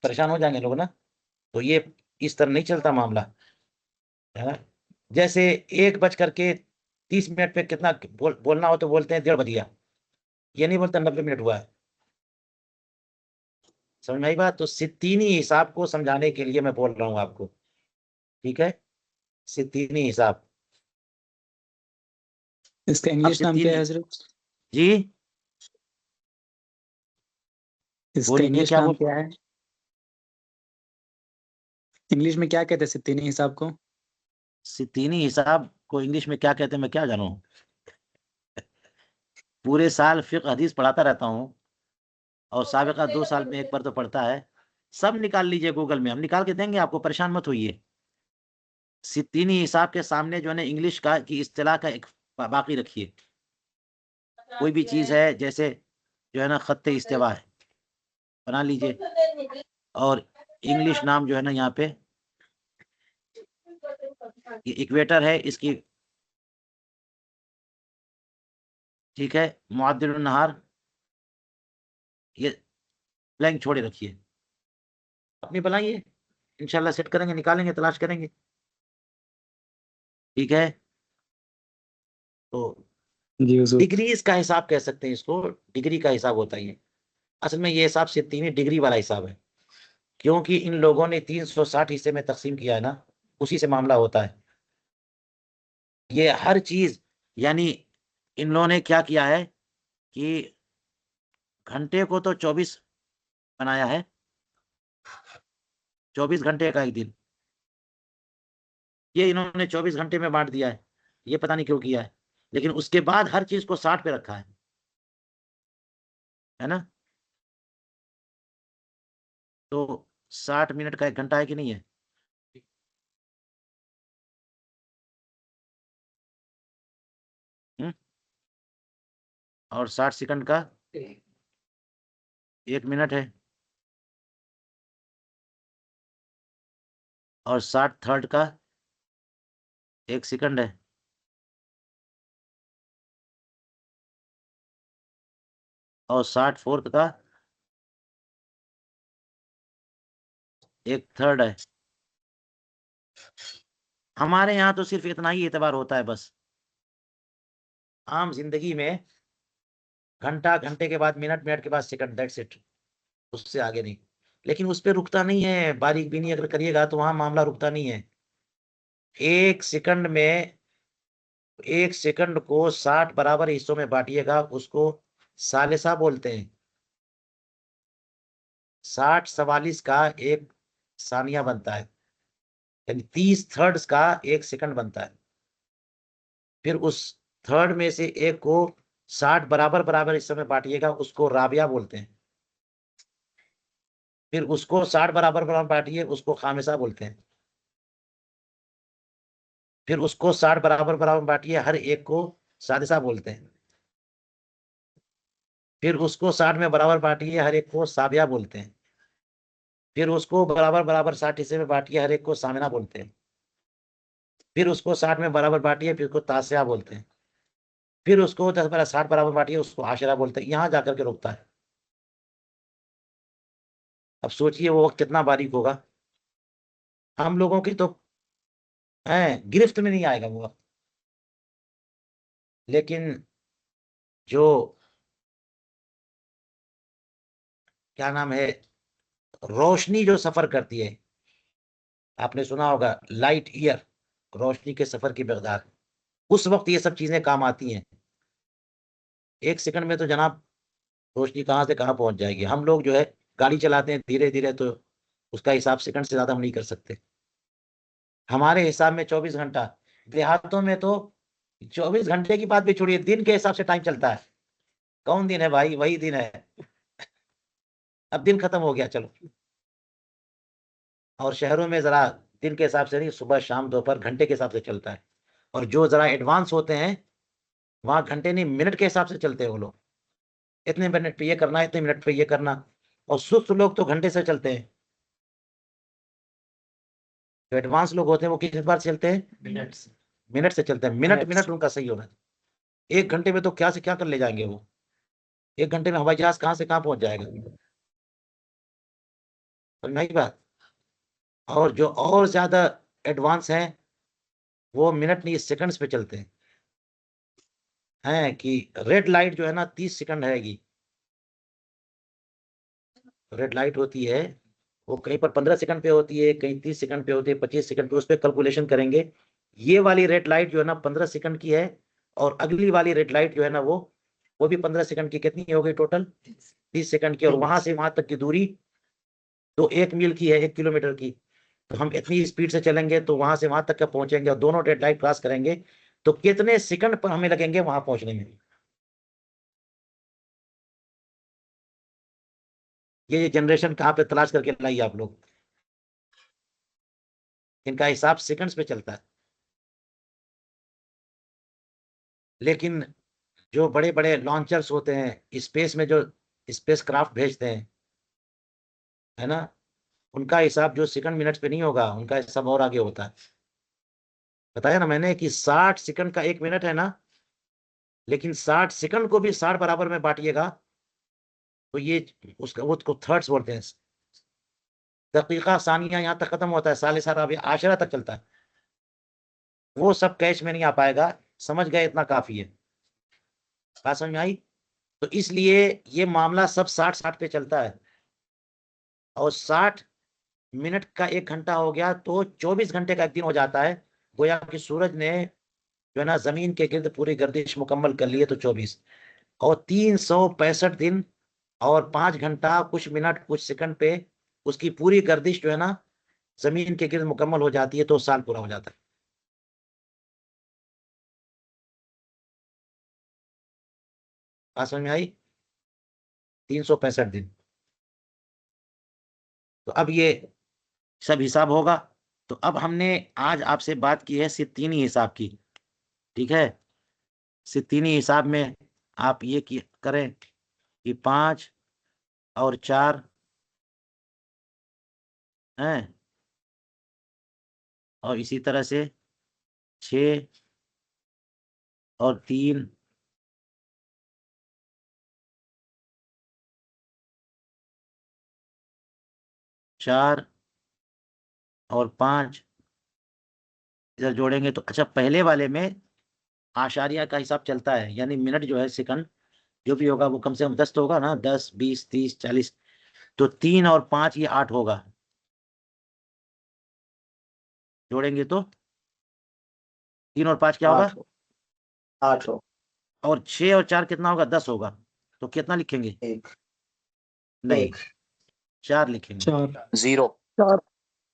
परेशान हो जाएंगे लोग ना। तो ये इस तरह नहीं चलता मामला, है ना। जैसे 1:30 पे कितना बोलना हो तो बोलते हैं 1:30 बज गया, ये नहीं बोलते 90 मिनट हुआ है। समझ में आई बात? तो सित्तीनी हिसाब को समझाने के लिए मैं बोल रहा हूँ आपको, ठीक है। सित्तीनी हिसाब। इसका अब इंग्लिश नाम क्या है सित्तीनी हजरत? जी, इसका बोलिए इंग्लिश क्या नाम बोल? क्या है? इंग्लिश में क्या कहते हैं सित्तीनी हिसाब को? सित्तीनी हिसाब को इंग्लिश में क्या कहते हैं मैं क्या जानूं। पूरे साल फिक्र हदीस पढ़ाता रहता हूँ, और साबिका 2 साल में एक बार तो पढ़ता है। सब निकाल लीजिए गूगल में, हम निकाल के देंगे आपको, परेशान मत होइए। सित्तीनी हिसाब के सामने जो है ना इंग्लिश का की इस्तिलाह का एक बाकी रखिए। कोई भी चीज है, जैसे जो है ना खत्ते इस्तेवा है, बना लीजिए, और इंग्लिश नाम जो है ना यहाँ पे ये इक्वेटर है इसकी, ठीक है। मुअद्दिल नहार, ये ब्लैंक छोड़े रखिए, अपनी बनाइए, इंशाल्लाह सेट करेंगे, निकालेंगे, तलाश करेंगे। ठीक है, तो जी हुजूर। डिग्रीज का हिसाब कह सकते हैं इसको, डिग्री का हिसाब होता है ये। असल में ये हिसाब से 3 डिग्री वाला हिसाब है, क्योंकि इन लोगों ने 360 हिस्से में तकसीम किया है ना, उसी से मामला होता है। ये हर चीज, यानी इन लोगों ने क्या किया है कि घंटे को तो 24 बनाया है, 24 घंटे का एक दिन, ये इन्होंने 24 घंटे में बांट दिया है। ये पता नहीं क्यों किया है, लेकिन उसके बाद हर चीज को 60 पे रखा है ना। तो 60 मिनट का 1 घंटा है कि नहीं है? और 60 सेकंड का 1 मिनट है, और 60 थर्ड का 1 सेकंड है, और 60 फोर्थ का 1 थर्ड है। हमारे यहाँ तो सिर्फ इतना ही एतबार होता है बस। आम जिंदगी में घंटा, घंटे के बाद मिनट, मिनट के बाद सेकंड, दैट्स इट, उससे आगे नहीं। लेकिन उस पर रुकता नहीं है, बारीक भी नहीं अगर करिएगा तो वहां मामला रुकता नहीं है। 1 सेकंड में, 1 सेकंड को 60 बराबर हिस्सों में बांटिएगा, उसको सालिसा बोलते हैं। 60 44 का 1 सानिया बनता है, यानी 30 थर्ड्स का 1 सेकंड बनता है। फिर उस थर्ड में से एक को 60 बराबर बराबर हिस्सों में बांटिएगा, उसको राबिया बोलते हैं। फिर उसको 60 बराबर बराबर बांटिए, उसको खामिसा बोलते हैं। फिर उसको 60 बराबर बराबर बांटिए, हर एक को सादिसा बोलते हैं। फिर उसको 60 में बराबर बांटिए, हर एक को साबिया बोलते हैं। फिर उसको बराबर बराबर 60 हिस्से में बांटिए, हर एक को सामिना बोलते हैं। फिर उसको 60 में बराबर बांटिए, फिर उसको तासिया बोलते हैं। फिर उसको 10 बराबर 60 बराबर बांटिए, उसको आशिरा बोलते हैं। यहाँ जाकर के रुकता है। अब सोचिए वो वक्त कितना बारीक होगा, हम लोगों की तो है गिरफ्त में नहीं आएगा वो वक्त। लेकिन जो क्या नाम है, रोशनी जो सफर करती है, आपने सुना होगा लाइट ईयर, रोशनी के सफर की मकदार, उस वक्त ये सब चीजें काम आती हैं। 1 सेकंड में तो जनाब रोशनी कहाँ से कहाँ पहुंच जाएगी। हम लोग जो है गाड़ी चलाते हैं धीरे धीरे, तो उसका हिसाब सेकंड से ज्यादा हम नहीं कर सकते। हमारे हिसाब में 24 घंटा, देहातों में तो 24 घंटे की बात भी छोड़िए, दिन के हिसाब से टाइम चलता है। कौन दिन है भाई, वही दिन है, अब दिन खत्म हो गया चलो। और शहरों में जरा दिन के हिसाब से नहीं, सुबह शाम दोपहर घंटे के हिसाब से चलता है। और जो जरा एडवांस होते हैं वहां घंटे नहीं, मिनट के हिसाब से चलते हैं वो लोग। इतने मिनट पे ये करना, इतने मिनट पे ये करना। और सुस्त लोग तो घंटे से चलते हैं। जो एडवांस लोग होते हैं वो किस बार से चलते हैं, मिनट से चलते हैं। मिनट मिनट उनका सही होना है। 1 घंटे में तो क्या से क्या कर ले जाएंगे वो। 1 घंटे में हवाई जहाज कहाँ से कहाँ पहुंच जाएगा, तो नहीं बात। और जो और ज्यादा एडवांस हैं वो मिनट नहीं सेकंड्स पे चलते हैं कि रेड लाइट जो है ना 30 सेकंड रहेगी। रेड लाइट होती है वो कहीं पर 15 सेकंड पे होती है, कहीं 30 सेकंड पे होती है, 25 सेकंड पे, उस पर कैलकुलेशन करेंगे। ये वाली रेड लाइट जो है ना 15 सेकंड की है, और अगली वाली रेड लाइट जो है ना वो भी 15 सेकंड की। कितनी हो गई टोटल, 30 सेकंड की। और वहां से वहां तक की दूरी तो 1 मील की है, 1 किलोमीटर की। तो हम इतनी स्पीड से चलेंगे तो वहां से वहां तक का पहुंचेंगे, और दोनों रेड लाइट क्रॉस करेंगे तो कितने सेकंड पर हमें लगेंगे वहां पहुंचने में। ये जनरेशन कहाँ पे तलाश करके लाइए आप लोग, इनका हिसाब सेकंड्स पे चलता है। लेकिन जो बड़े बड़े लॉन्चर्स होते हैं स्पेस में, जो स्पेस क्राफ्ट भेजते हैं, है ना, उनका हिसाब जो सेकंड मिनट्स पे नहीं होगा, उनका हिसाब और आगे होता है। बताया ना मैंने कि 60 सेकंड का 1 मिनट है ना, लेकिन 60 सेकंड को भी 60 बराबर में बांटिएगा तो ये उसका वो थर्ड्स बोलते हैं। दकीका सानिया यहाँ तक खत्म होता है, साले सारा अभी आशरा तक चलता है, वो सब कैश में नहीं आ पाएगा। समझ गए, इतना काफी है। बात समझ में आई? तो इसलिए ये मामला सब 60-60 पे चलता है, और 60 मिनट का 1 घंटा हो गया तो 24 घंटे का एक दिन हो जाता है। गोया कि सूरज ने जो है ना जमीन के गिर्द पूरी गर्दिश मुकम्मल कर ली है, तो 24 और 365 दिन और 5 घंटा कुछ मिनट कुछ सेकंड पे उसकी पूरी गर्दिश जो है ना जमीन के गिर्द मुकम्मल हो जाती है, तो साल पूरा हो जाता है। बात समझ में आई? 365 दिन। तो अब ये सब हिसाब होगा। तो अब हमने आज आपसे बात की है सित्तीनी हिसाब की, ठीक है। सित्तीनी हिसाब में आप ये करें कि 5 और 4 हैं, और इसी तरह से 6 और 3 4 और 5 इधर जोड़ेंगे तो अच्छा, पहले वाले में आशारिया का हिसाब चलता है, यानी मिनट जो है सेकंड जो भी होगा वो कम से कम 10 तो होगा ना, 10 20 30 40। तो 3 और 5 ये 8 होगा, जोड़ेंगे तो 3 और 5 क्या होगा? 8 हो। और 6 और 4 कितना होगा? 10 होगा। तो कितना लिखेंगे? 1 नहीं, 1 4 लिखेंगे। 0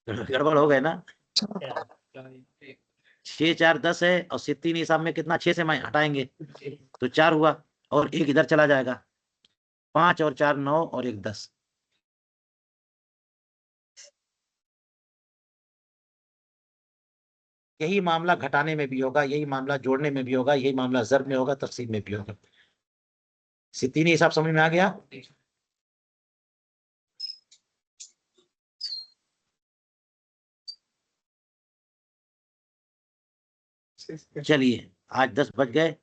गड़बड़ हो गए ना। 6 4 10 है, और सित्तीनी हिसाब में कितना? 6 से हटाएंगे तो 4 हुआ, और 1 इधर चला जाएगा। 5 और 4 9 और 1 10। यही मामला घटाने में भी होगा, यही मामला जोड़ने में भी होगा, यही मामला ज़र्ब में होगा, तक़सीम में भी होगा। सित्तीनी हिसाब समझ में आ गया? चलिए, आज 10 बज गए।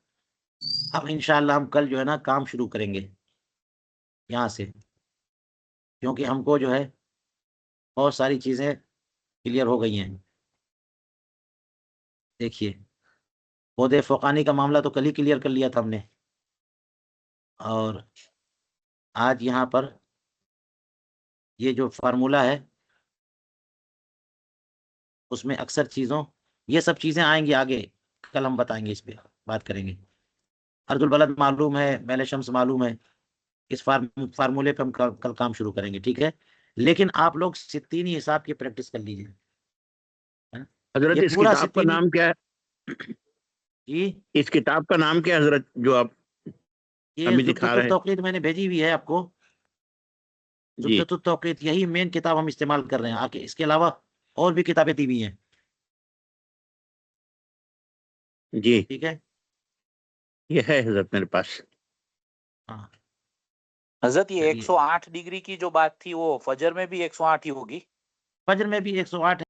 अब इंशाअल्लाह हम कल जो है ना काम शुरू करेंगे यहाँ से, क्योंकि हमको जो है बहुत सारी चीज़ें क्लियर हो गई हैं। देखिए, पौधे फ़ुक़ानी का मामला तो कल ही क्लियर कर लिया था हमने, और आज यहाँ पर ये जो फार्मूला है उसमें अक्सर चीज़ों, ये सब चीज़ें आएंगी आगे, कल हम बताएंगे, इस पे बात करेंगे। अर्जुल बलद मालूम है, मैल शम्स मालूम है, इस फार्मूले पे हम कल काम शुरू करेंगे, ठीक है। लेकिन आप लोग सित्तीनी हिसाब की प्रैक्टिस कर लीजिए, है ना? हजरत ये इस पूरा किताब का सित्तीनी नाम क्या है? जी, इस किताब का नाम क्या है हजरत, जो आप ये अभी दिखा रहे हैं? ज़ुब्दतुत मैंने भेजी हुई है आपको। जी ज़ुब्दतुत यही मेन किताब हम इस्तेमाल कर रहे हैं, आके इसके अलावा और भी किताबें दी हुई हैं, जी, ठीक है। ये है हजरत मेरे पास। हाँ, हजरत ये चलिए। 108 डिग्री की जो बात थी वो फजर में भी 108 ही होगी? फजर में भी 108